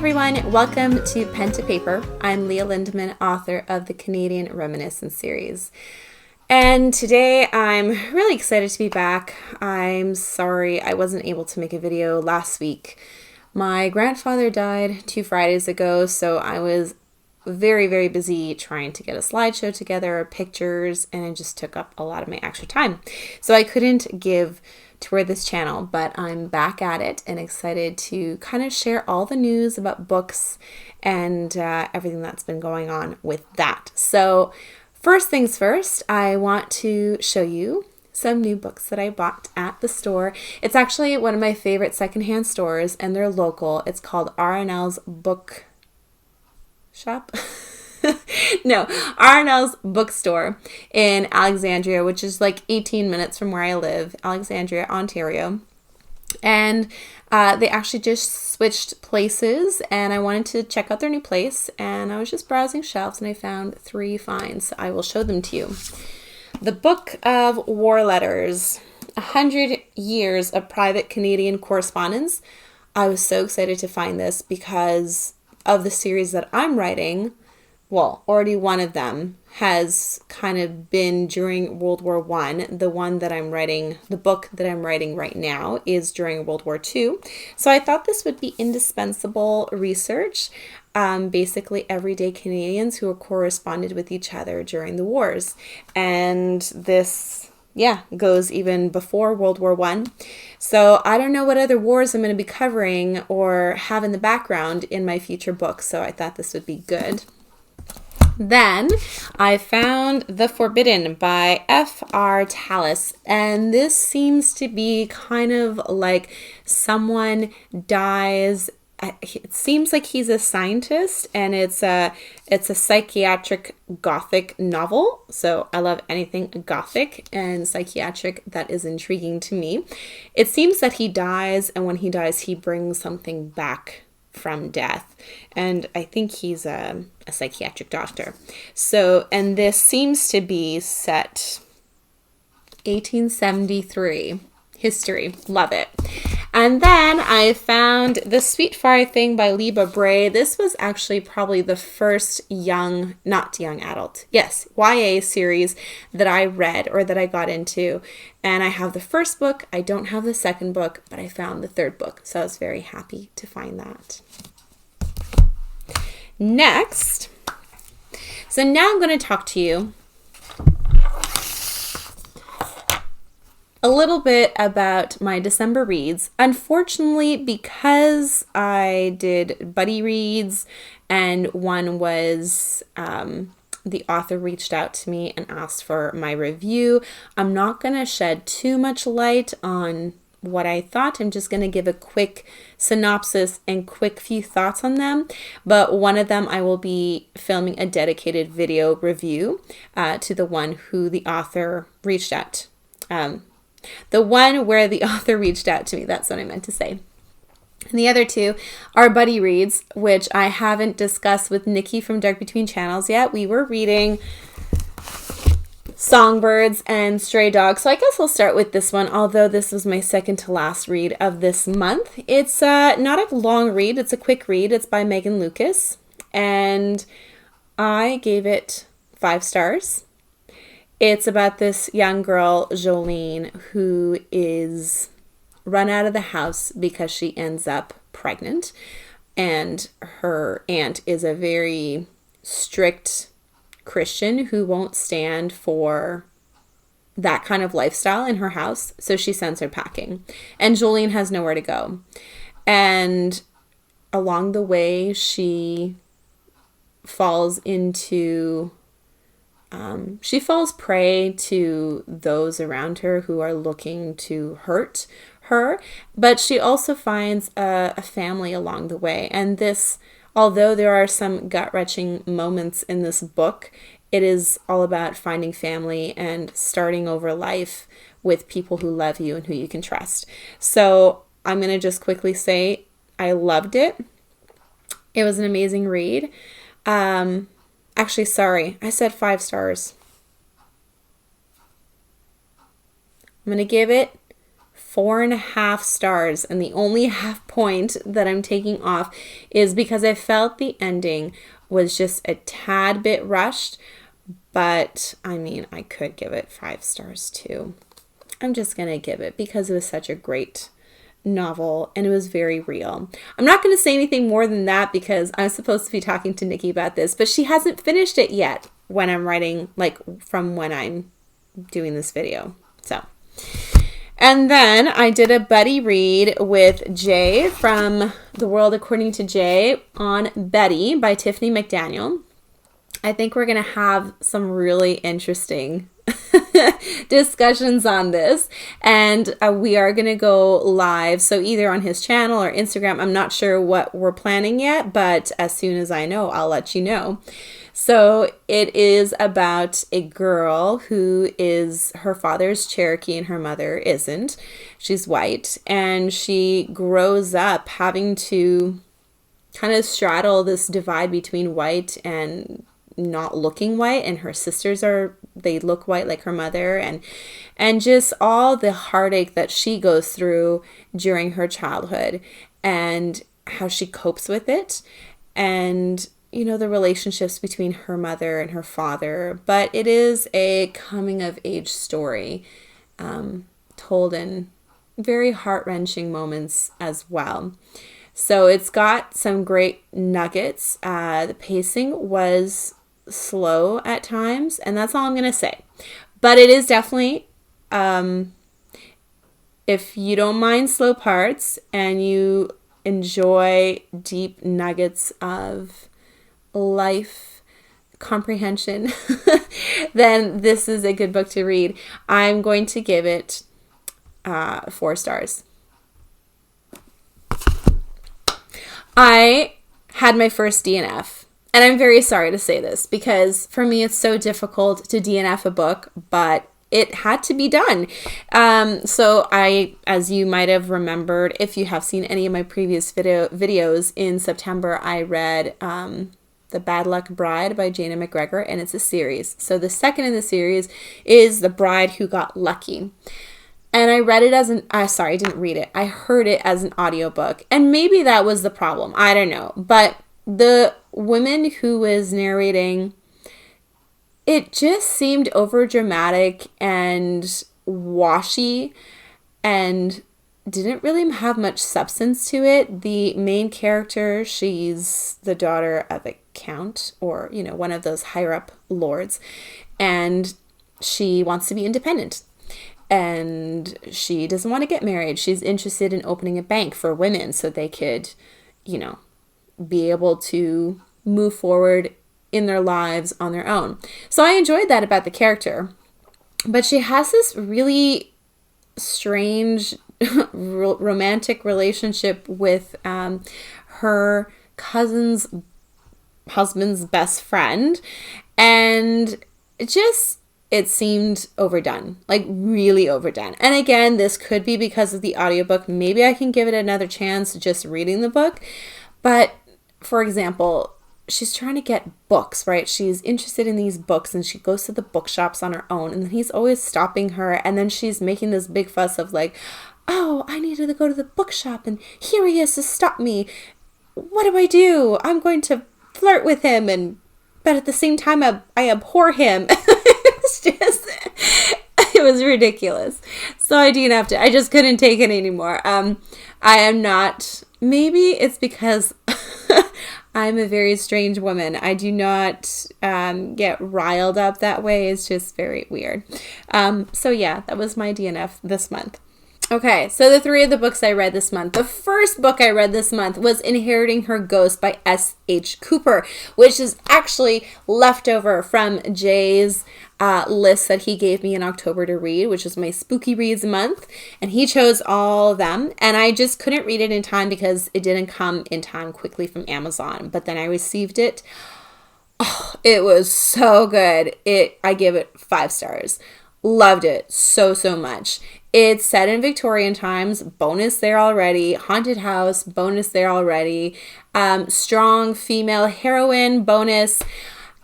everyone, welcome to Pen to Paper. I'm Leah Lindeman, author of the Canadian Reminiscence series. And today I'm really excited to be back. I'm sorry I wasn't able to make a video last week. My grandfather died 2 Fridays ago, so I was very busy trying to get a slideshow together, pictures, and it just took up a lot of my extra time. So I couldn't give tour this channel, but I'm back at it and excited to kind of share all the news about books and everything that's been going on with that. So first things first, I want to show you some new books that I bought at the store. It's actually one of my favorite secondhand stores and they're local. It's called R&L's Book Shop. No, R&L's bookstore in Alexandria, which is like 18 minutes from where I live, Alexandria, Ontario. And they actually just switched places and I wanted to check out their new place and I was just browsing shelves and I found 3 finds. I will show them to you. The Book of War Letters, 100 Years of Private Canadian Correspondence. I was so excited to find this because of the series that I'm writing. Well, already one of them has kind of been during World War I. The one that I'm writing, the book that I'm writing right now is during World War II. So I thought this would be indispensable research. Basically everyday Canadians who corresponded with each other during the wars. And this, goes even before World War I. So I don't know what other wars I'm going to be covering or have in the background in my future books. So I thought this would be good. Then I found The Forbidden by F.R. Tallis, and this seems to be kind of like someone dies. It seems like he's a scientist, and it's a psychiatric gothic novel. So I love anything gothic and psychiatric that is intriguing to me. It seems that he dies, and when he dies, he brings something back from death, and I think he's a psychiatric doctor. So, and this seems to be set 1873 history. Love it. And then I found The Sweet Fire Thing by Leah Bray. This was actually probably the first not young adult, yes, YA series that I read or that I got into. And I have the first book. I don't have the second book, but I found the third book. So I was very happy to find that. Next, so now I'm going to talk to you a little bit about my December reads. Unfortunately, because I did buddy reads and one was the author reached out to me and asked for my review, I'm not going to shed too much light on what I thought. I'm just going to give a quick synopsis and quick few thoughts on them. But one of them I will be filming a dedicated video review to the one who the author reached out. The one where the author reached out to me, that's what I meant to say. And the other 2 are buddy reads, which I haven't discussed with Nikki from Dark Between Channels yet. We were reading Songbirds and Stray Dogs. So I guess I'll start with this one, although this was my second to last read of this month. It's not a long read. It's a quick read. It's by Megan Lucas. And I gave it 5 stars. It's about this young girl, Jolene, who is run out of the house because she ends up pregnant. And her aunt is a very strict Christian who won't stand for that kind of lifestyle in her house. So she sends her packing. And Jolene has nowhere to go. And along the way, she falls prey to those around her who are looking to hurt her, but she also finds a family along the way. And this, although there are some gut-wrenching moments in this book, it is all about finding family and starting over life with people who love you and who you can trust. So I'm going to just quickly say I loved it. It was an amazing read. Actually, sorry, I said 5 stars. I'm going to give it 4.5 stars, and the only half point that I'm taking off is because I felt the ending was just a tad bit rushed, but I mean, I could give it 5 stars too. I'm just gonna give it because it was such a great novel and it was very real. I'm not going to say anything more than that because I'm supposed to be talking to Nikki about this, but she hasn't finished it yet when I'm writing, like from when I'm doing this video. So, and then I did a buddy read with Jay from The World According to Jay on Betty by Tiffany McDaniel. I think we're going to have some really interesting discussions on this, and we are going to go live, so either on his channel or Instagram. I'm not sure what we're planning yet, but as soon as I know, I'll let you know. So it is about a girl who is, her father's Cherokee and her mother isn't. She's white, and she grows up having to kind of straddle this divide between white and not looking white, and her sisters they look white like her mother, and just all the heartache that she goes through during her childhood and how she copes with it, and you know, the relationships between her mother and her father. But it is a coming of age story, told in very heart-wrenching moments as well. So it's got some great nuggets. The pacing was slow at times, and that's all I'm going to say. But it is definitely, if you don't mind slow parts and you enjoy deep nuggets of life comprehension, then this is a good book to read. I'm going to give it 4 stars. I had my first DNF, and I'm very sorry to say this because for me it's so difficult to DNF a book, but it had to be done. So I, as you might have remembered, if you have seen any of my previous videos, in September I read The Bad Luck Bride by Jana McGregor, and it's a series. So the second in the series is The Bride Who Got Lucky. And I read it as I didn't read it. I heard it as an audiobook. And maybe that was the problem. I don't know. But the woman who was narrating, it just seemed over dramatic and washy and didn't really have much substance to it. The main character, she's the daughter of a count, or, you know, one of those higher up lords. And she wants to be independent. And she doesn't want to get married. She's interested in opening a bank for women so they could, you know, be able to move forward in their lives on their own. So I enjoyed that about the character. But she has this really strange romantic relationship with her cousin's husband's best friend. And it seemed overdone, like really overdone. And again, this could be because of the audiobook. Maybe I can give it another chance just reading the book. But for example, she's trying to get books, right? She's interested in these books and she goes to the bookshops on her own, and then he's always stopping her. And then she's making this big fuss of like, oh, I need to go to the bookshop and here he is to stop me. What do I do? I'm going to flirt with him, but at the same time, I abhor him. It was ridiculous. So I just couldn't take it anymore. I am not, maybe it's because I'm a very strange woman. I do not get riled up that way. It's just very weird. So yeah, that was my DNF this month. Okay, so the 3 of the books I read this month. The first book I read this month was Inheriting Her Ghost by S.H. Cooper, which is actually leftover from Jay's list that he gave me in October to read, which is my spooky reads month, and he chose all of them, and I just couldn't read it in time because it didn't come in time quickly from Amazon. But then I received it. Oh, it was so good. I give it 5 stars. Loved it so much. It's set in Victorian times, bonus there already. Haunted house, bonus there already. Strong female heroine, bonus.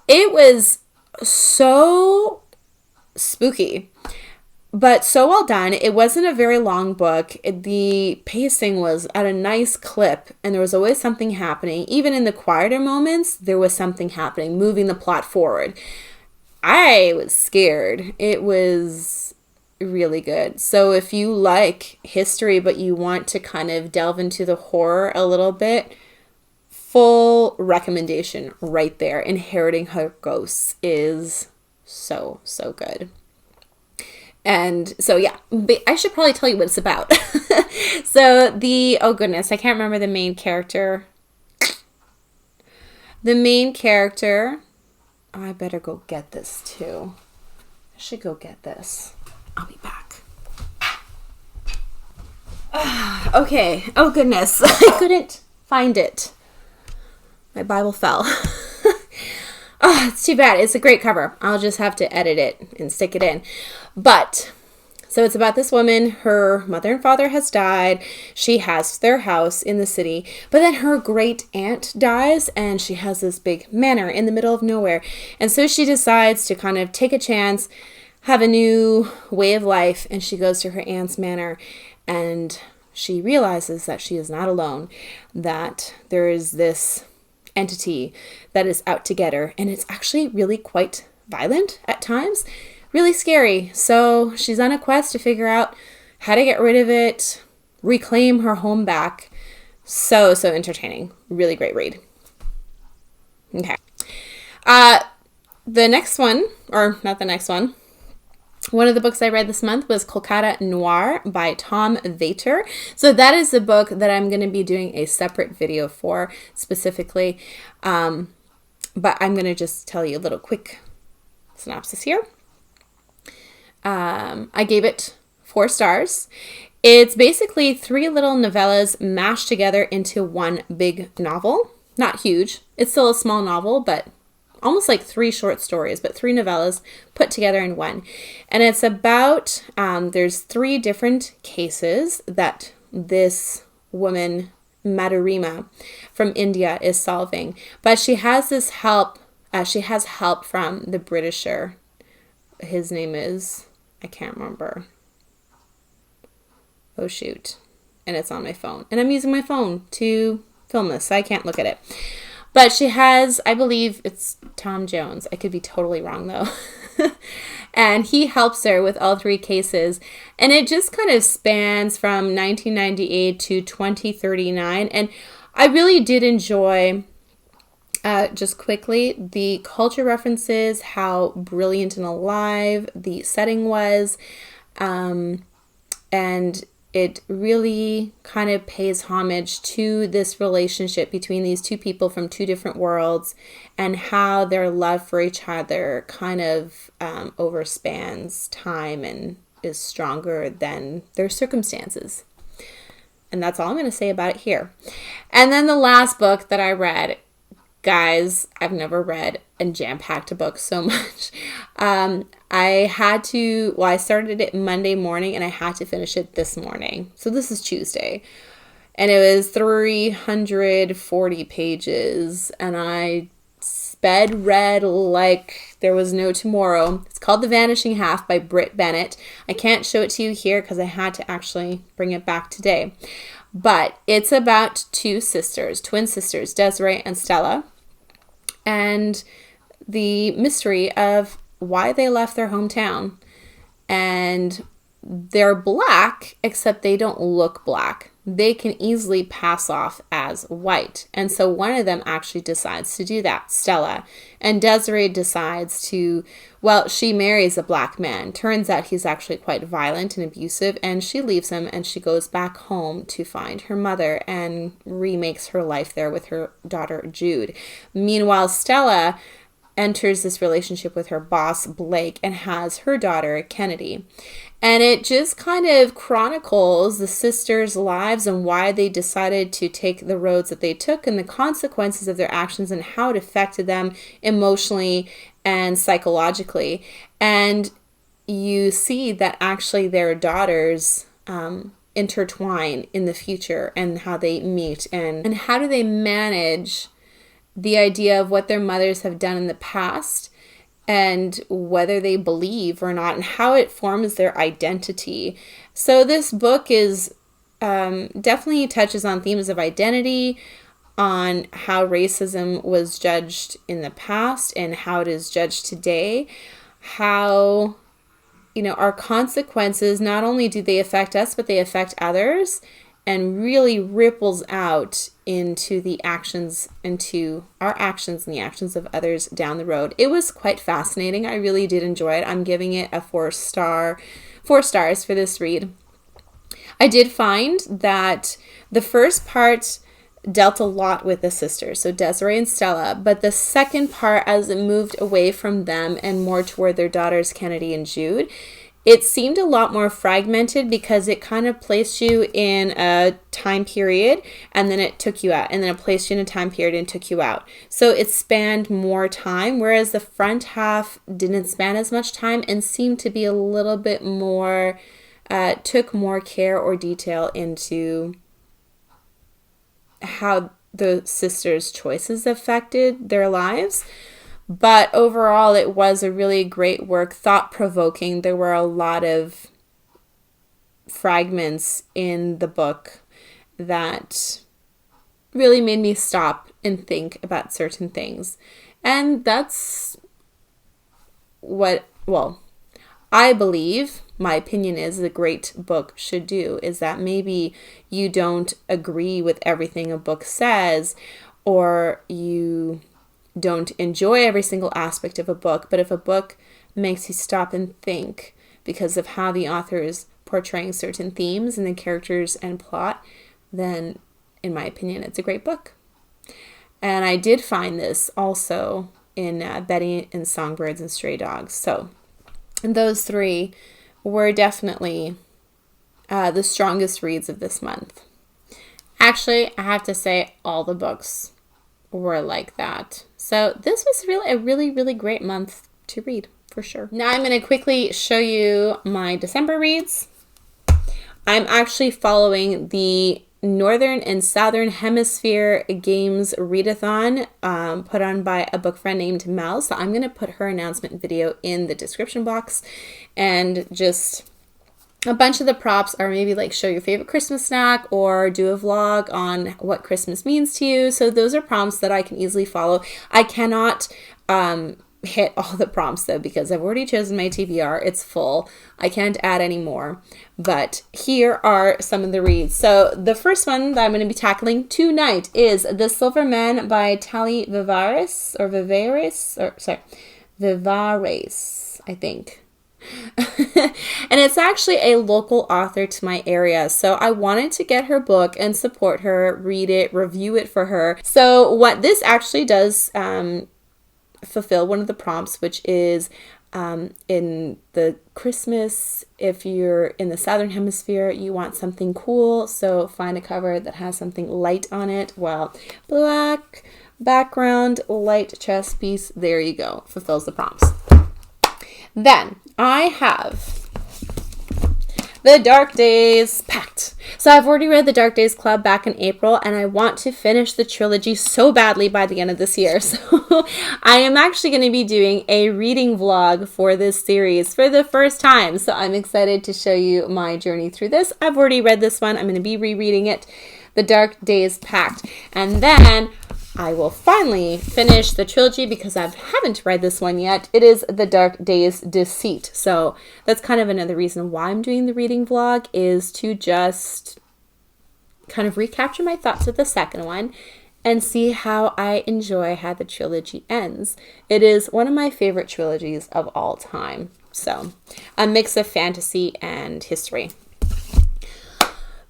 It was so spooky, But so well done. It wasn't a very long book. The pacing was at a nice clip, and there was always something happening. Even in the quieter moments, there was something happening, moving the plot forward. I was scared. It was really good. So if you like history, but you want to kind of delve into the horror a little bit, full recommendation right there. Inheriting Her Ghosts is so, so good. And so, yeah, I should probably tell you what it's about. So oh goodness, I can't remember the main character. I better go get this too. I should go get this. I'll be back. Okay. Oh goodness, I couldn't find it. My Bible fell. Oh, it's too bad. It's a great cover. I'll just have to edit it and stick it in. But, so it's about this woman. Her mother and father has died. She has their house in the city. But then her great aunt dies, and she has this big manor in the middle of nowhere. And so she decides to kind of take a chance, have a new way of life, and she goes to her aunt's manor, and she realizes that she is not alone, that there is this entity that is out to get her, and it's actually really quite violent at times, really scary. So she's on a quest to figure out how to get rid of it, reclaim her home back. So entertaining. Really great read. Okay. The next one, or not the next one, one of the books I read this month was Kolkata Noir by Tom Vater. So that is the book that I'm going to be doing a separate video for specifically. But I'm going to just tell you a little quick synopsis here. I gave it 4 stars. It's basically 3 little novellas mashed together into one big novel. Not huge. It's still a small novel, but almost like 3 short stories, but 3 novellas put together in one. And it's about, there's 3 different cases that this woman, Madhurima, from India is solving. But she has this help, she has help from the Britisher. His name is, I can't remember. Oh shoot. And it's on my phone. And I'm using my phone to film this, so I can't look at it. But she has, I believe it's Tom Jones. I could be totally wrong though. And he helps her with all 3 cases. And it just kind of spans from 1998 to 2039. And I really did enjoy, just quickly, the culture references, how brilliant and alive the setting was. And it really kind of pays homage to this relationship between these 2 people from 2 different worlds, and how their love for each other kind of overspans time and is stronger than their circumstances. And that's all I'm going to say about it here. And then the last book that I read, guys, I've never read and jam-packed a book so much. I started it Monday morning and I had to finish it this morning. So this is Tuesday. And it was 340 pages. And I read like there was no tomorrow. It's called The Vanishing Half by Britt Bennett. I can't show it to you here because I had to actually bring it back today. But it's about 2 sisters, twin sisters, Desiree and Stella, and the mystery of why they left their hometown. And they're black, except they don't look black. They can easily pass off as white. And so one of them actually decides to do that, Stella. And Desiree decides to, she marries a black man. Turns out he's actually quite violent and abusive, and she leaves him and she goes back home to find her mother and remakes her life there with her daughter, Jude. Meanwhile, Stella enters this relationship with her boss, Blake, and has her daughter, Kennedy. And it just kind of chronicles the sisters' lives and why they decided to take the roads that they took and the consequences of their actions and how it affected them emotionally and psychologically. And you see that actually their daughters intertwine in the future, and how they meet and how do they manage the idea of what their mothers have done in the past and whether they believe or not, and how it forms their identity. So this book is definitely touches on themes of identity, on how racism was judged in the past and how it is judged today, how, our consequences, not only do they affect us, but they affect others, and really ripples out into the actions, into our actions and the actions of others down the road. It was quite fascinating. I really did enjoy it. I'm giving it a 4 stars for this read. I did find that the first part dealt a lot with the sisters, so Desiree and Stella, but the second part, as it moved away from them and more toward their daughters, Kennedy and Jude, it seemed a lot more fragmented because it kind of placed you in a time period and then it took you out, and then it placed you in a time period and took you out. So it spanned more time, whereas the front half didn't span as much time and seemed to be a little bit more, took more care or detail into how the sisters' choices affected their lives. But overall, it was a really great work, thought-provoking. There were a lot of fragments in the book that really made me stop and think about certain things. And that's what, I believe, my opinion is, a great book should do, is that maybe you don't agree with everything a book says, or you don't enjoy every single aspect of a book, but if a book makes you stop and think because of how the author is portraying certain themes and the characters and plot, then in my opinion, it's a great book. And I did find this also in Betty and Songbirds and Stray Dogs. So those 3 were definitely the strongest reads of this month. Actually, I have to say all the books were like that. So this was a really great month to read, for sure. Now I'm going to quickly show you my December reads. I'm actually following the Northern and Southern Hemisphere Games Readathon put on by a book friend named Mel. So I'm going to put her announcement video in the description box, and just a bunch of the prompts are maybe like show your favorite Christmas snack or do a vlog on what Christmas means to you. So those are prompts that I can easily follow. I cannot hit all the prompts though, because I've already chosen my TBR. It's full. I can't add any more. But here are some of the reads. So the first one that I'm going to be tackling tonight is The Silver Man by Tali Vivares, I think. And it's actually a local author to my area, so I wanted to get her book and support her, read it, review it for her. So what this actually does fulfill one of the prompts, which is in the Christmas, if you're in the Southern Hemisphere, you want something cool, so find a cover that has something light on it. Well, black background, light chest piece, there you go, fulfills the prompts. Then I have The Dark Days Pact. So I've already read The Dark Days Club back in April, and I want to finish the trilogy so badly by the end of this year. So I am actually going to be doing a reading vlog for this series for the first time. So I'm excited to show you my journey through this. I've already read this one. I'm going to be rereading it, The Dark Days Pact. And then I will finally finish the trilogy because I haven't read this one yet. It is The Dark Days Deceit. So that's kind of another reason why I'm doing the reading vlog, is to just kind of recapture my thoughts with the second one and see how I enjoy how the trilogy ends. It is one of my favorite trilogies of all time. So a mix of fantasy and history.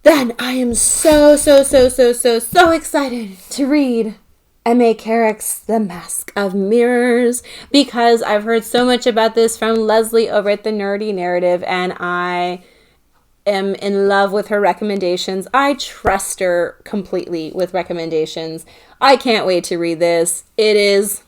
Then I am so excited to read M.A. Carrick's The Mask of Mirrors, because I've heard so much about this from Leslie over at the Nerdy Narrative, and I am in love with her recommendations. I trust her completely with recommendations. I can't wait to read this. It is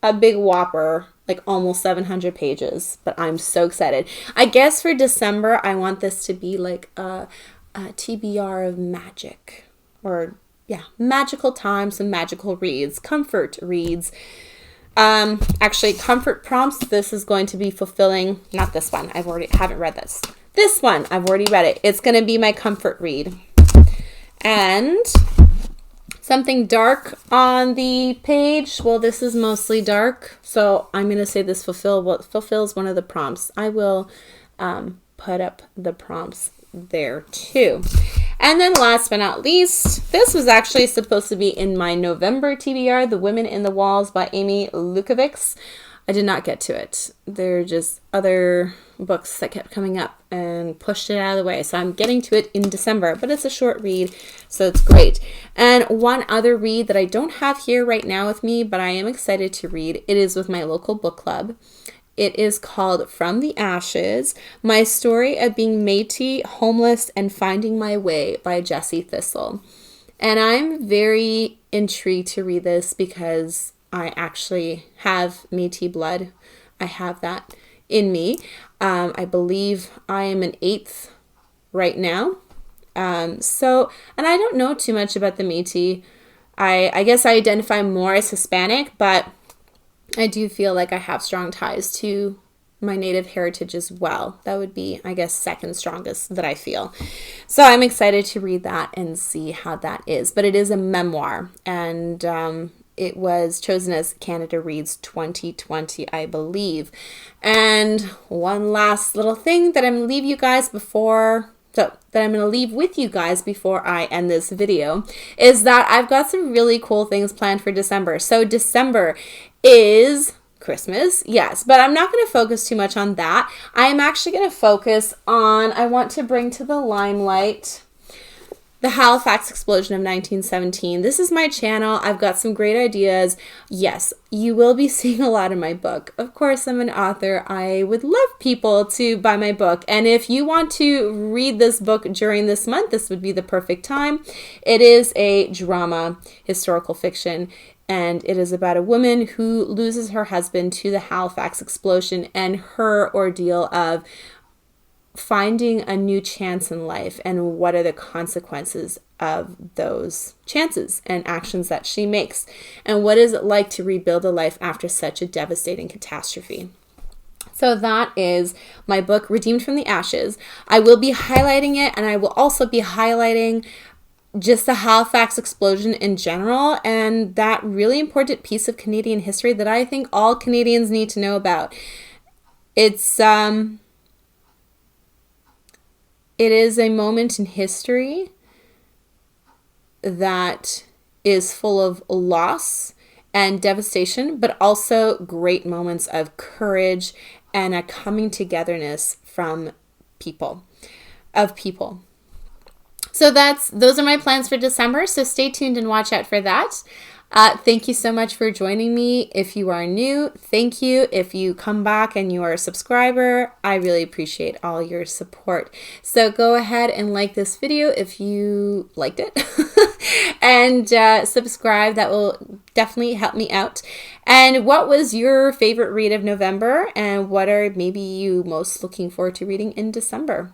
a big whopper, like almost 700 pages, but I'm so excited. I guess for December, I want this to be like a TBR of magic, or yeah, magical times and magical reads, comfort reads. Actually, comfort prompts. This is going to be fulfilling, not this one. Haven't read this. This one, I've already read it. It's going to be my comfort read. And something dark on the page. Well, this is mostly dark, so I'm going to say this fulfills one of the prompts. I will put up the prompts there too. And then last but not least, this was actually supposed to be in my November TBR, The Women in the Walls by Amy Lukovics. I did not get to it. There are just other books that kept coming up and pushed it out of the way. So I'm getting to it in December, but it's a short read, so it's great. And one other read that I don't have here right now with me, but I am excited to read, it is with my local book club. It is called From the Ashes, My Story of Being Métis, Homeless, and Finding My Way by Jessie Thistle. And I'm very intrigued to read this because I actually have Métis blood. I have that in me. I believe I am an 8th right now. And I don't know too much about the Métis. I guess I identify more as Hispanic, but I do feel like I have strong ties to my native heritage as well. That would be, I guess, second strongest that I feel. So I'm excited to read that and see how that is. But it is a memoir, and it was chosen as Canada Reads 2020, I believe. And one last little thing that I'm going to leave with you guys before I end this video is that I've got some really cool things planned for December. So December is Christmas, yes, but I'm not going to focus too much on that. I am actually going to focus on, I want to bring to the limelight the Halifax explosion of 1917. This is my channel. I've got some great ideas. Yes, you will be seeing a lot in my book. Of course, I'm an author. I would love people to buy my book. And if you want to read this book during this month, this would be the perfect time. It is a drama, historical fiction, and it is about a woman who loses her husband to the Halifax explosion and her ordeal of finding a new chance in life and what are the consequences of those chances and actions that she makes, and what is it like to rebuild a life after such a devastating catastrophe. So that is my book, Redeemed from the Ashes. I will be highlighting it, and I will also be highlighting just the Halifax explosion in general and that really important piece of Canadian history that I think all Canadians need to know about. It is a moment in history that is full of loss and devastation, but also great moments of courage and a coming togetherness from people. So those are my plans for December, so stay tuned and watch out for that. Thank you so much for joining me. If you are new, thank you. If you come back and you are a subscriber, I really appreciate all your support. So go ahead and like this video if you liked it and subscribe. That will definitely help me out. And what was your favorite read of November, and what are maybe you most looking forward to reading in December?